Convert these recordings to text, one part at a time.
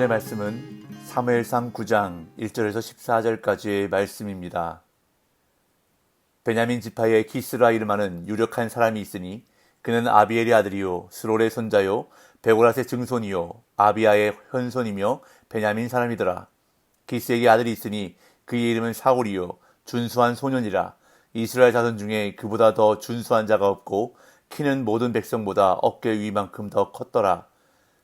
오늘의 말씀은 사무엘상 9장 1절에서 14절까지의 말씀입니다. 베냐민 지파의 기스라 이름하는 유력한 사람이 있으니 그는 아비엘의 아들이요 스롤의 손자요 베고라스의 증손이요 아비야의 현손이며 베냐민 사람이더라. 기스에게 아들이 있으니 그의 이름은 사울이요 준수한 소년이라. 이스라엘 자손 중에 그보다 더 준수한 자가 없고 키는 모든 백성보다 어깨 위만큼 더 컸더라.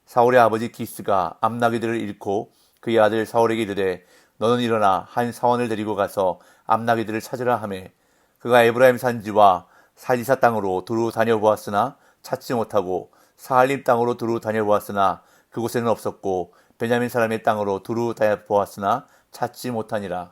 사울의 아버지 기스가 암나귀들을 잃고 그의 아들 사울에게 이르되 너는 일어나 한 사원을 데리고 가서 암나귀들을 찾으라 하매 그가 에브라임 산지와 살리사 땅으로 두루 다녀보았으나 찾지 못하고 사할림 땅으로 두루 다녀보았으나 그곳에는 없었고 베냐민 사람의 땅으로 두루 다녀보았으나 찾지 못하니라.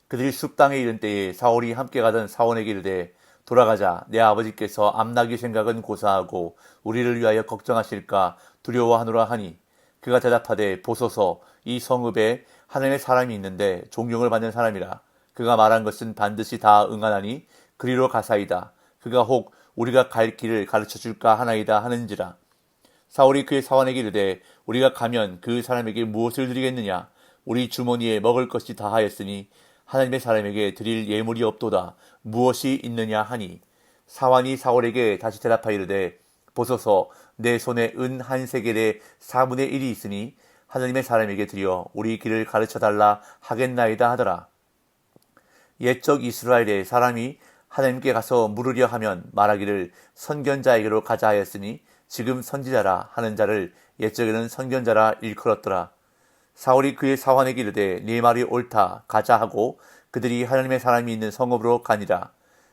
그들이 숲 땅에 이른 때에 사울이 함께 가던 사원에게 이르되 돌아가자. 내 아버지께서 암나귀 생각은 고사하고 우리를 위하여 걱정하실까 두려워하노라 하니 그가 대답하되 보소서 이 성읍에 하나님의 사람이 있는데 존경을 받는 사람이라. 그가 말한 것은 반드시 다 응하나니 그리로 가사이다. 그가 혹 우리가 갈 길을 가르쳐줄까 하나이다 하는지라. 사울이 그의 사원에게 이르되 우리가 가면 그 사람에게 무엇을 드리겠느냐. 우리 주머니에 먹을 것이 다하였으니 하나님의 사람에게 드릴 예물이 없도다. 무엇이 있느냐 하니 사환이 사울에게 다시 대답하여 이르되 보소서 내 손에 은 한 세겔의 4분의 1이 있으니 하나님의 사람에게 드려 우리 길을 가르쳐달라 하겠나이다 하더라. 옛적 이스라엘의 사람이 하나님께 가서 물으려 하면 말하기를 선견자에게로 가자 하였으니 지금 선지자라 하는 자를 옛적에는 선견자라 일컬었더라. 사울이 그의 사환에게 이르되 네 말이 옳다 가자 하고 그들이 하나님의 사람이 있는 성읍으로 가니라.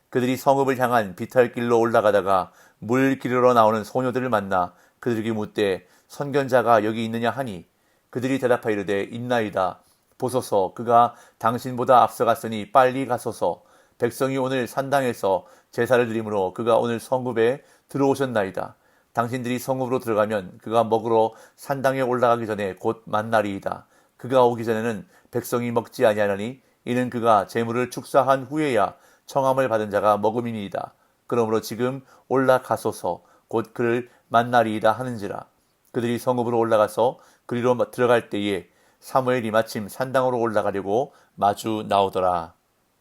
그들이 성읍을 향한 비탈길로 올라가다가 물 기르러 나오는 소녀들을 만나 그들에게 묻되 선견자가 여기 있느냐 하니 그들이 대답하여 이르되 있나이다. 보소서 그가 당신보다 앞서갔으니 빨리 가소서. 백성이 오늘 산당에서 제사를 드리므로 그가 오늘 성읍에 들어오셨나이다. 당신들이 성읍으로 들어가면 그가 먹으러 산당에 올라가기 전에 곧 만나리이다. 그가 오기 전에는 백성이 먹지 아니하나니 이는 그가 재물을 축사한 후에야 청함을 받은 자가 먹음이니이다. 그러므로 지금 올라가소서 곧 그를 만나리이다 하는지라. 그들이 성읍으로 올라가서 그리로 들어갈 때에 사무엘이 마침 산당으로 올라가려고 마주 나오더라.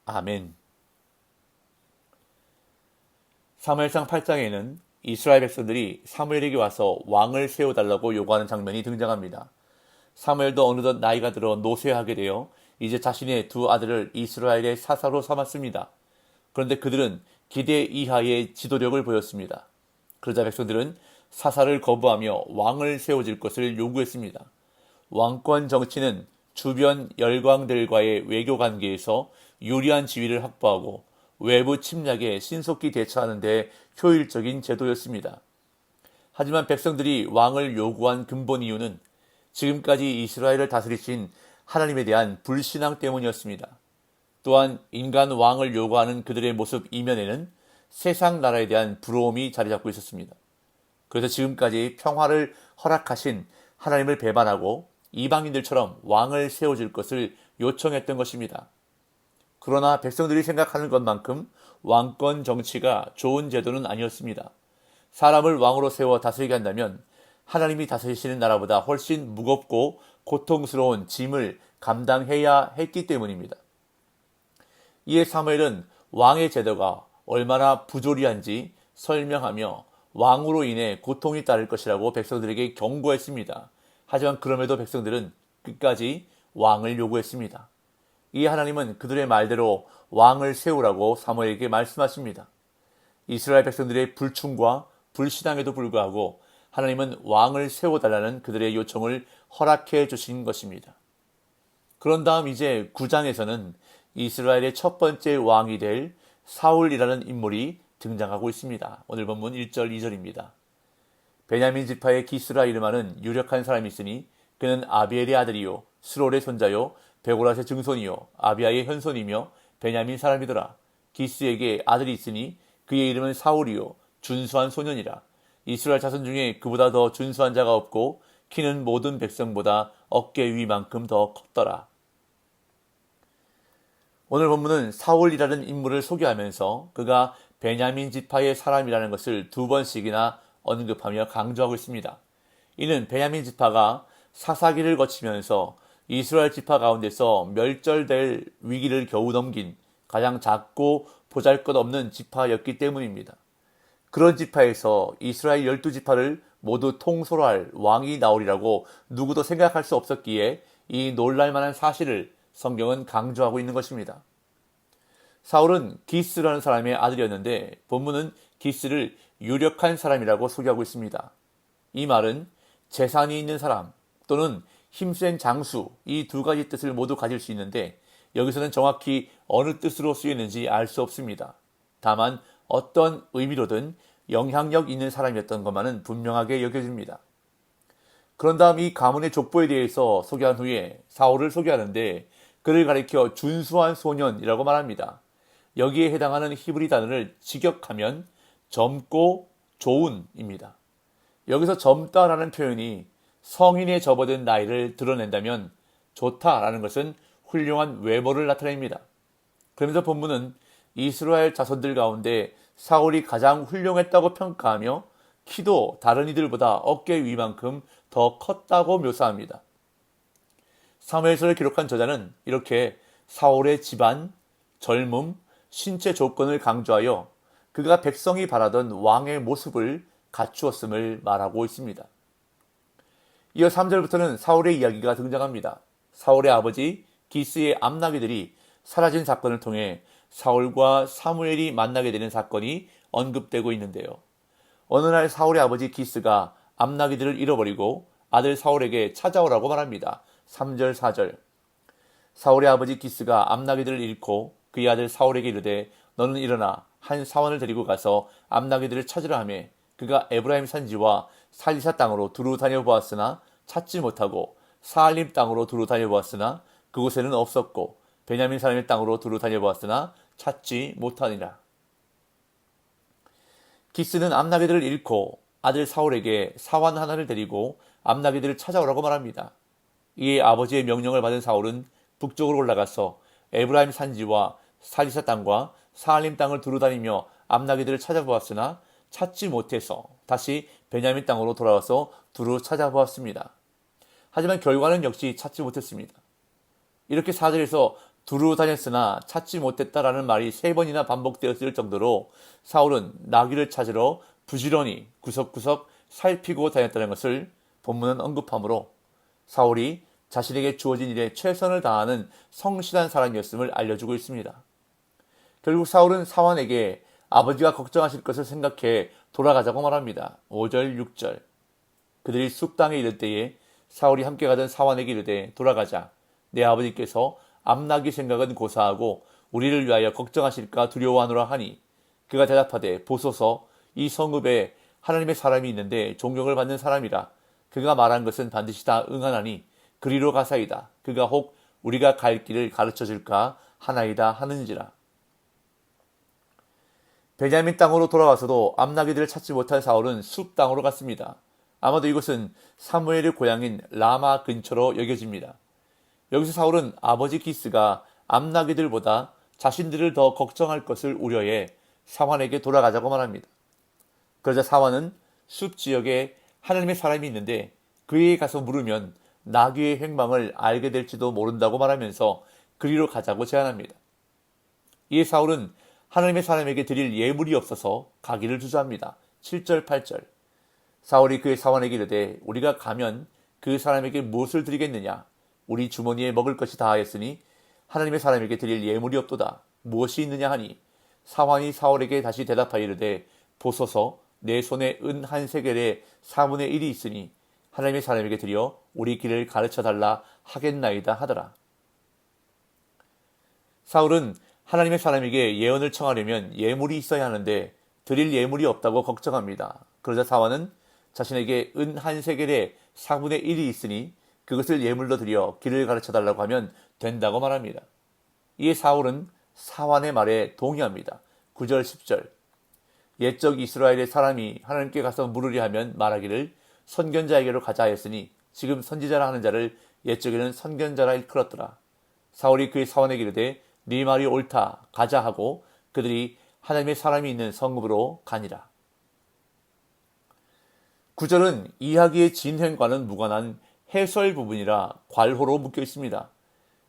아멘. 사무엘상 8장에는 이스라엘 백성들이 사무엘에게 와서 왕을 세워달라고 요구하는 장면이 등장합니다. 사무엘도 어느덧 나이가 들어 노쇠하게 되어 이제 자신의 두 아들을 이스라엘의 사사로 삼았습니다. 그런데 그들은 기대 이하의 지도력을 보였습니다. 그러자 백성들은 사사를 거부하며 왕을 세워줄 것을 요구했습니다. 왕권 정치는 주변 열강들과의 외교 관계에서 유리한 지위를 확보하고 외부 침략에 신속히 대처하는 데 효율적인 제도였습니다. 하지만 백성들이 왕을 요구한 근본 이유는 지금까지 이스라엘을 다스리신 하나님에 대한 불신앙 때문이었습니다. 또한 인간 왕을 요구하는 그들의 모습 이면에는 세상 나라에 대한 부러움이 자리 잡고 있었습니다. 그래서 지금까지 평화를 허락하신 하나님을 배반하고 이방인들처럼 왕을 세워줄 것을 요청했던 것입니다. 그러나 백성들이 생각하는 것만큼 왕권 정치가 좋은 제도는 아니었습니다. 사람을 왕으로 세워 다스리게 한다면 하나님이 다스리시는 나라보다 훨씬 무겁고 고통스러운 짐을 감당해야 했기 때문입니다. 이에 사무엘은 왕의 제도가 얼마나 부조리한지 설명하며 왕으로 인해 고통이 따를 것이라고 백성들에게 경고했습니다. 하지만 그럼에도 백성들은 끝까지 왕을 요구했습니다. 이 하나님은 그들의 말대로 왕을 세우라고 사무엘에게 말씀하십니다. 이스라엘 백성들의 불충과 불신앙에도 불구하고 하나님은 왕을 세워달라는 그들의 요청을 허락해 주신 것입니다. 그런 다음 이제 9장에서는 이스라엘의 첫 번째 왕이 될 사울이라는 인물이 등장하고 있습니다. 오늘 본문 1절 2절입니다. 베냐민 지파의 기스라 이름하는 유력한 사람이 있으니 그는 아비엘의 아들이요 스롤의 손자요 베고라스의 증손이요 아비야의 현손이며 베냐민 사람이더라. 기스에게 아들이 있으니 그의 이름은 사울이요 준수한 소년이라. 이스라엘 자손 중에 그보다 더 준수한 자가 없고 키는 모든 백성보다 어깨 위만큼 더 컸더라. 오늘 본문은 사울이라는 인물을 소개하면서 그가 베냐민 지파의 사람이라는 것을 두 번씩이나 언급하며 강조하고 있습니다. 이는 베냐민 지파가 사사기를 거치면서 이스라엘 지파 가운데서 멸절될 위기를 겨우 넘긴 가장 작고 보잘것없는 지파였기 때문입니다. 그런 지파에서 이스라엘 12지파를 모두 통솔할 왕이 나오리라고 누구도 생각할 수 없었기에 이 놀랄만한 사실을 성경은 강조하고 있는 것입니다. 사울은 기스라는 사람의 아들이었는데 본문은 기스를 유력한 사람이라고 소개하고 있습니다. 이 말은 재산이 있는 사람 또는 힘센 장수, 이 두 가지 뜻을 모두 가질 수 있는데 여기서는 정확히 어느 뜻으로 쓰이는지 알 수 없습니다. 다만 어떤 의미로든 영향력 있는 사람이었던 것만은 분명하게 여겨집니다. 그런 다음 이 가문의 족보에 대해서 소개한 후에 사울을 소개하는데 그를 가리켜 준수한 소년이라고 말합니다. 여기에 해당하는 히브리 단어를 직역하면 젊고 좋은입니다. 여기서 젊다라는 표현이 성인에 접어든 나이를 드러낸다면 좋다라는 것은 훌륭한 외모를 나타냅니다. 그러면서 본문은 이스라엘 자손들 가운데 사울이 가장 훌륭했다고 평가하며 키도 다른 이들보다 어깨 위만큼 더 컸다고 묘사합니다. 사무엘서를 기록한 저자는 이렇게 사울의 집안, 젊음, 신체 조건을 강조하여 그가 백성이 바라던 왕의 모습을 갖추었음을 말하고 있습니다. 이어 3절부터는 사울의 이야기가 등장합니다. 사울의 아버지 기스의 암나귀들이 사라진 사건을 통해 사울과 사무엘이 만나게 되는 사건이 언급되고 있는데요. 어느 날 사울의 아버지 기스가 암나귀들을 잃어버리고 아들 사울에게 찾아오라고 말합니다. 3절 4절 사울의 아버지 기스가 암나귀들을 잃고 그의 아들 사울에게 이르되 너는 일어나 한 사원을 데리고 가서 암나귀들을 찾으라 하며 그가 에브라임 산지와 살리사 땅으로 두루 다녀보았으나 찾지 못하고 사알림 땅으로 두루 다녀보았으나 그곳에는 없었고 베냐민 사람의 땅으로 두루 다녀보았으나 찾지 못하니라. 기스는 암나귀들을 잃고 아들 사울에게 사원 하나를 데리고 암나귀들을 찾아오라고 말합니다. 이에 아버지의 명령을 받은 사울은 북쪽으로 올라가서 에브라임 산지와 살리사 땅과 사알림 땅을 두루 다니며 암나귀들을 찾아보았으나 찾지 못해서 다시 베냐민 땅으로 돌아와서 두루 찾아보았습니다. 하지만 결과는 역시 찾지 못했습니다. 이렇게 4절에서 두루 다녔으나 찾지 못했다라는 말이 3번이나 반복되었을 정도로 사울은 나귀를 찾으러 부지런히 구석구석 살피고 다녔다는 것을 본문은 언급하므로 사울이 자신에게 주어진 일에 최선을 다하는 성실한 사람이었음을 알려주고 있습니다. 결국 사울은 사환에게 아버지가 걱정하실 것을 생각해 돌아가자고 말합니다. 5절 6절 그들이 숲 땅에 이를 때에 사울이 함께 가던 사환에게 이르되 돌아가자. 내 아버지께서 암나귀 생각은 고사하고 우리를 위하여 걱정하실까 두려워하노라 하니 그가 대답하되 보소서 이 성읍에 하나님의 사람이 있는데 존경을 받는 사람이라 그가 말한 것은 반드시 다 응하나니 그리로 가사이다. 그가 혹 우리가 갈 길을 가르쳐 줄까 하나이다 하는지라. 베냐민 땅으로 돌아와서도 암나귀들을 찾지 못한 사울은 숲 땅으로 갔습니다. 아마도 이곳은 사무엘의 고향인 라마 근처로 여겨집니다. 여기서 사울은 아버지 기스가 암나귀들보다 자신들을 더 걱정할 것을 우려해 사환에게 돌아가자고 말합니다. 그러자 사환은 숲 지역에 하나님의 사람이 있는데 그에게 가서 물으면 나귀의 행방을 알게 될지도 모른다고 말하면서 그리로 가자고 제안합니다. 이에 사울은 하나님의 사람에게 드릴 예물이 없어서 가기를 주저합니다. 7절 8절 사울이 그의 사환에게 이르되 우리가 가면 그 사람에게 무엇을 드리겠느냐 우리 주머니에 먹을 것이 다하였으니 하나님의 사람에게 드릴 예물이 없도다. 무엇이 있느냐 하니 사환이 사울에게 다시 대답하여 이르되 보소서 내 손에 은 한 세겔의 4분의 1이 있으니 하나님의 사람에게 드려 우리 길을 가르쳐달라 하겠나이다 하더라. 사울은 하나님의 사람에게 예언을 청하려면 예물이 있어야 하는데 드릴 예물이 없다고 걱정합니다. 그러자 사환은 자신에게 은 한 세겔의 4분의 1이 있으니 그것을 예물로 드려 길을 가르쳐달라고 하면 된다고 말합니다. 이에 사울은 사환의 말에 동의합니다. 9절 10절 옛적 이스라엘의 사람이 하나님께 가서 물으려 하면 말하기를 선견자에게로 가자 하였으니 지금 선지자라 하는 자를 옛적에는 선견자라 일컬었더라. 사울이 그의 사환에게 이르되 네 말이 옳다 가자 하고 그들이 하나님의 사람이 있는 성읍으로 가니라. 9절은 이야기의 진행과는 무관한 해설 부분이라 괄호로 묶여 있습니다.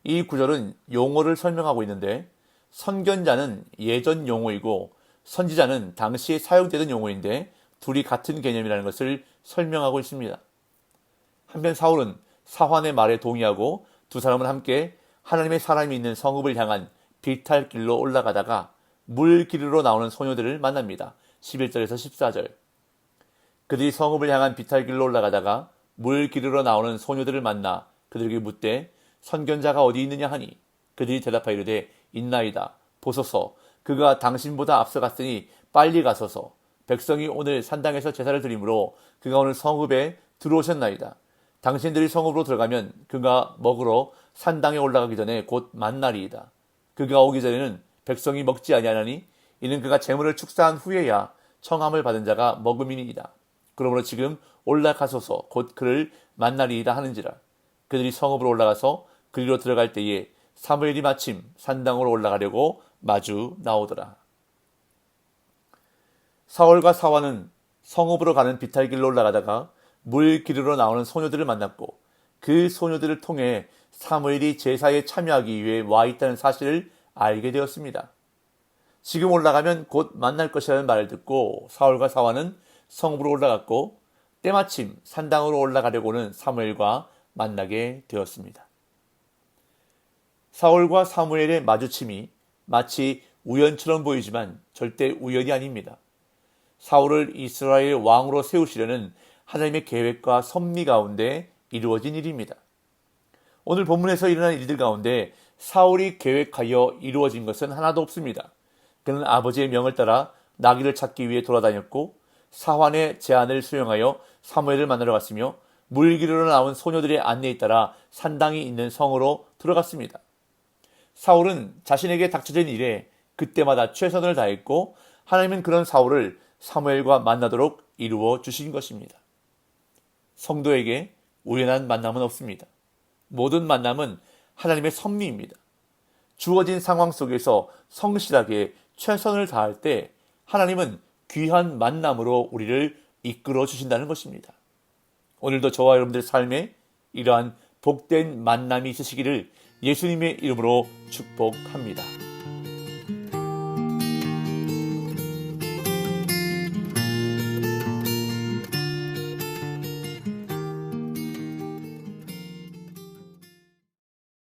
이 구절은 용어를 설명하고 있는데 선견자는 예전 용어이고 선지자는 당시에 사용되던 용어인데 둘이 같은 개념이라는 것을 설명하고 있습니다. 한편 사울은 사환의 말에 동의하고 두 사람은 함께 하나님의 사람이 있는 성읍을 향한 비탈길로 올라가다가 물 기르러 나오는 소녀들을 만납니다. 11절에서 14절. 그들이 성읍을 향한 비탈길로 올라가다가 물 기르러 나오는 소녀들을 만나 그들에게 묻되 선견자가 어디 있느냐 하니 그들이 대답하이르되 있나이다. 보소서 그가 당신보다 앞서갔으니 빨리 가소서. 백성이 오늘 산당에서 제사를 드리므로 그가 오늘 성읍에 들어오셨나이다. 당신들이 성읍으로 들어가면 그가 먹으러 산당에 올라가기 전에 곧 만날이이다. 그가 오기 전에는 백성이 먹지 아니하나니 이는 그가 재물을 축사한 후에야 청함을 받은 자가 먹음이니이다. 그러므로 지금 올라가소서 곧 그를 만나리이다 하는지라. 그들이 성읍으로 올라가서 그리로 들어갈 때에 사무엘이 마침 산당으로 올라가려고 마주 나오더라. 사울과 사환은 성읍으로 가는 비탈길로 올라가다가 물 기르러 나오는 소녀들을 만났고 그 소녀들을 통해 사무엘이 제사에 참여하기 위해 와 있다는 사실을 알게 되었습니다. 지금 올라가면 곧 만날 것이라는 말을 듣고 사울과 사환은 성읍으로 올라갔고 때마침 산당으로 올라가려고는 사무엘과 만나게 되었습니다. 사울과 사무엘의 마주침이 마치 우연처럼 보이지만 절대 우연이 아닙니다. 사울을 이스라엘 왕으로 세우시려는 하나님의 계획과 섭리 가운데 이루어진 일입니다. 오늘 본문에서 일어난 일들 가운데 사울이 계획하여 이루어진 것은 하나도 없습니다. 그는 아버지의 명을 따라 나귀를 찾기 위해 돌아다녔고 사환의 제안을 수용하여 사무엘을 만나러 갔으며 물 기르러 나온 소녀들의 안내에 따라 산당이 있는 성으로 들어갔습니다. 사울은 자신에게 닥쳐진 일에 그때마다 최선을 다했고 하나님은 그런 사울을 사무엘과 만나도록 이루어 주신 것입니다. 성도에게 우연한 만남은 없습니다. 모든 만남은 하나님의 섭리입니다. 주어진 상황 속에서 성실하게 최선을 다할 때 하나님은 귀한 만남으로 우리를 이끌어 주신다는 것입니다. 오늘도 저와 여러분들의 삶에 이러한 복된 만남이 있으시기를 예수님의 이름으로 축복합니다.